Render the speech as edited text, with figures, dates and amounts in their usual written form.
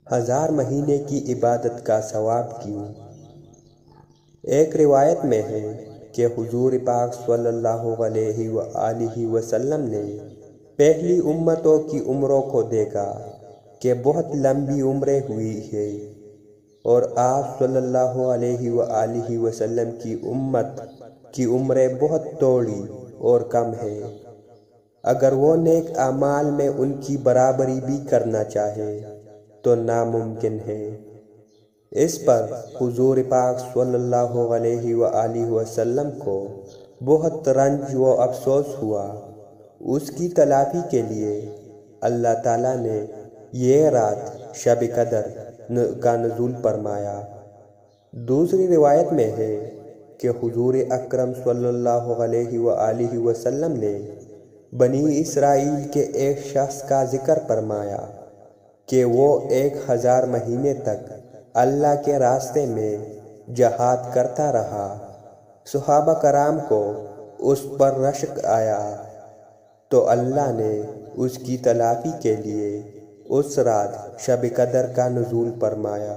1000 مہینے کی عبادت کا ثواب کیوں؟ ایک روایت میں ہے کہ حضور پاک صلی اللہ علیہ وآلہ وسلم نے پہلی امتوں کی عمروں کو دیکھا کہ بہت لمبی عمریں ہوئی ہیں، اور آپ صلی اللہ علیہ وآلہ وسلم کی امت کی عمریں بہت تھوڑی اور کم ہے۔ اگر وہ نیک اعمال میں ان کی برابری بھی کرنا چاہے تو ناممکن ہے۔ اس پر حضور پاک صلی اللہ علیہ وآلہ وسلم کو بہت رنج و افسوس ہوا۔ اس کی تلافی کے لیے اللہ تعالیٰ نے یہ رات شب قدر کا نزول فرمایا۔ دوسری روایت میں ہے کہ حضور اکرم صلی اللہ علیہ وآلہ وسلم نے بنی اسرائیل کے ایک شخص کا ذکر فرمایا کہ وہ 1000 مہینے تک اللہ کے راستے میں جہاد کرتا رہا۔ صحابہ کرام کو اس پر رشک آیا تو اللہ نے اس کی تلافی کے لیے اس رات شب قدر کا نزول فرمایا۔